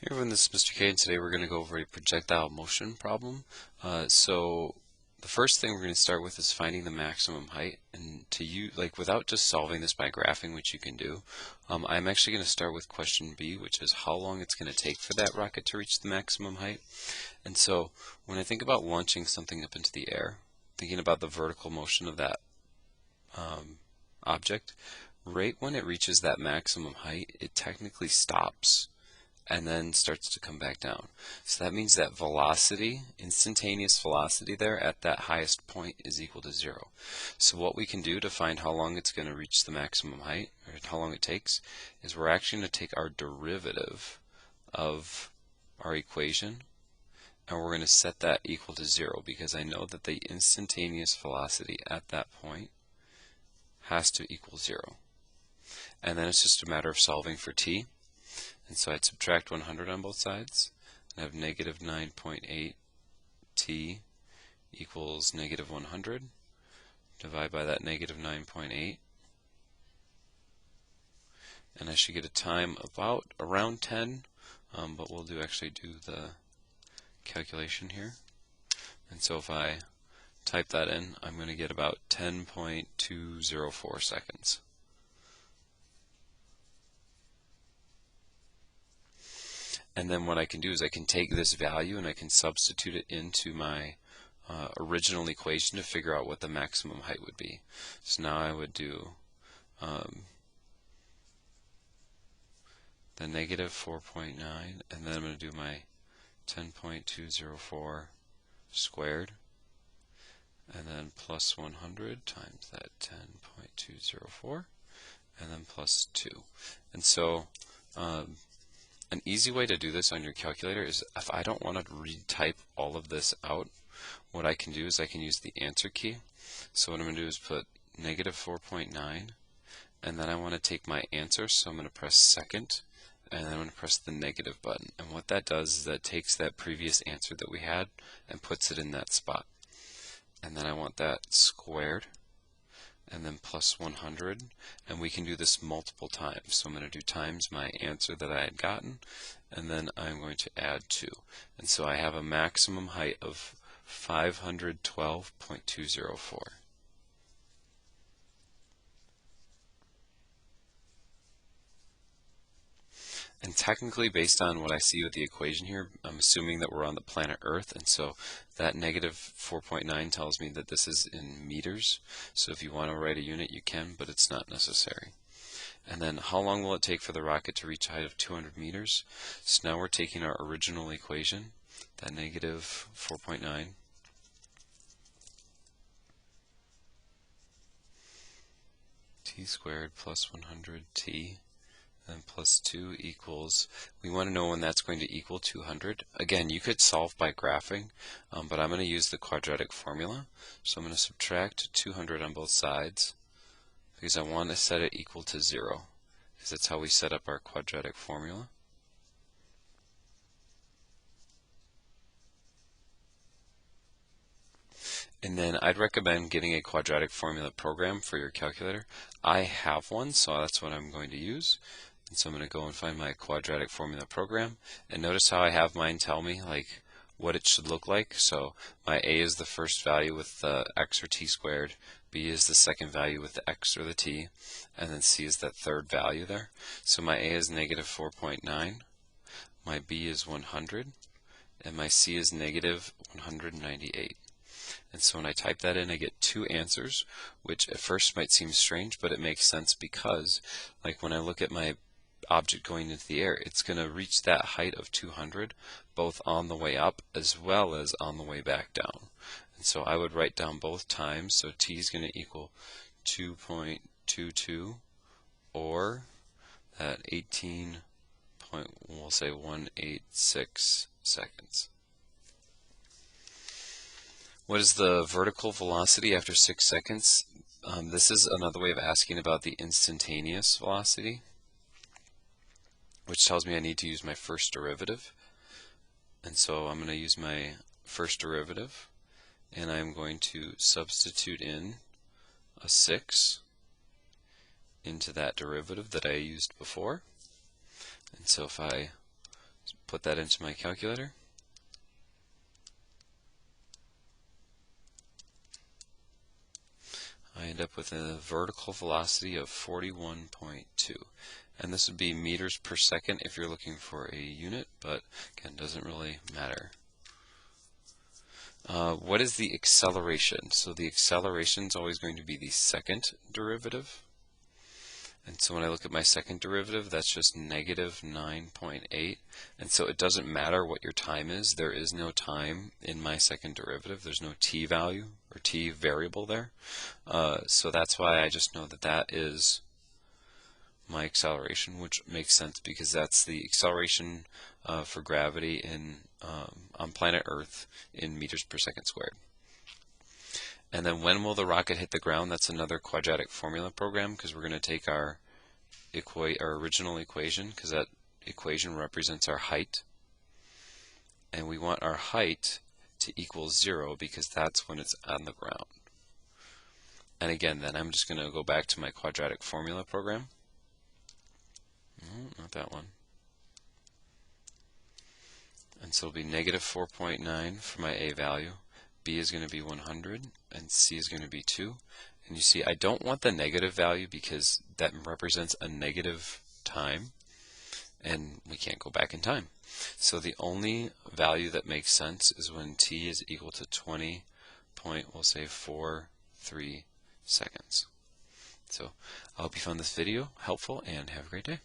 Hey everyone, this is Mr. K, and today we're going to go over a projectile motion problem. So the first thing we're going to start with is finding the maximum height, and without just solving this by graphing, which you can do, I'm actually going to start with question B, which is how long it's going to take for that rocket to reach the maximum height. And so when I think about launching something up into the air, thinking about the vertical motion of that object, right when it reaches that maximum height, it technically stops and then starts to come back down. So that means that velocity, instantaneous velocity there at that highest point is equal to 0. So what we can do to find how long it's going to reach the maximum height, or how long it takes, is we're actually going to take our derivative of our equation and we're going to set that equal to 0 because I know that the instantaneous velocity at that point has to equal 0. And then it's just a matter of solving for t. And so I'd subtract 100 on both sides and have negative 9.8 t equals negative 100. Divide by that negative 9.8. And I should get a time around 10, but we'll actually do the calculation here. And so if I type that in, I'm going to get about 10.204 seconds. And then what I can do is I can take this value and I can substitute it into my original equation to figure out what the maximum height would be. So now I would do the negative 4.9, and then I'm going to do my 10.204 squared, and then plus 100 times that 10.204, and then plus 2. And so an easy way to do this on your calculator is if I don't want to retype all of this out, what I can do is I can use the answer key. So what I'm going to do is put negative 4.9, and then I want to take my answer, so I'm going to press second, and then I'm going to press the negative button. And what that does is that takes that previous answer that we had and puts it in that spot. And then I want that squared, and then plus 100, and we can do this multiple times. So I'm going to do times my answer that I had gotten, and then I'm going to add 2. And so I have a maximum height of 512.204. And technically, based on what I see with the equation here, I'm assuming that we're on the planet Earth, and so that negative 4.9 tells me that this is in meters. So if you want to write a unit, you can, but it's not necessary. And then how long will it take for the rocket to reach a height of 200 meters? So now we're taking our original equation, that negative 4.9, t squared plus 100 t, and plus 2 equals, we want to know when that's going to equal 200. Again, you could solve by graphing, but I'm going to use the quadratic formula. So I'm going to subtract 200 on both sides because I want to set it equal to 0, because that's how we set up our quadratic formula. And then I'd recommend getting a quadratic formula program for your calculator. I have one, so that's what I'm going to use. And so I'm going to go and find my quadratic formula program, and notice how I have mine tell me like what it should look like. So my a is the first value with the x or t squared, b is the second value with the x or the t, and then c is that third value there. So my a is negative 4.9, my b is 100, and my c is negative 198. And so when I type that in, I get 2 answers, which at first might seem strange, but it makes sense because, like, when I look at my object going into the air, it's going to reach that height of 200 both on the way up as well as on the way back down. And so I would write down both times, so t is going to equal 2.22 or at 186 seconds. What is the vertical velocity after 6 seconds? This is another way of asking about the instantaneous velocity, which tells me I need to use my first derivative. And so I'm going to use my first derivative, and I'm going to substitute in a 6 into that derivative that I used before. And so if I put that into my calculator. I end up with a vertical velocity of 41.2. And this would be meters per second if you're looking for a unit, but again, doesn't really matter. What is the acceleration? So the acceleration is always going to be the second derivative. And so when I look at my second derivative, that's just negative 9.8. And so it doesn't matter what your time is. There is no time in my second derivative. There's no t value or t variable there. So that's why I just know that that is my acceleration, which makes sense because that's the acceleration for gravity on planet Earth in meters per second squared. And then when will the rocket hit the ground? That's another quadratic formula program, because we're going to take our original equation, because that equation represents our height, and we want our height to equal 0 because that's when it's on the ground. And again, then I'm just going to go back to my quadratic formula program. Not that one. And so it'll be negative 4.9 for my a value. B is going to be 100, and C is going to be 2. And you see, I don't want the negative value because that represents a negative time, and we can't go back in time. So the only value that makes sense is when t is equal to 20.43 seconds. So I hope you found this video helpful, and have a great day.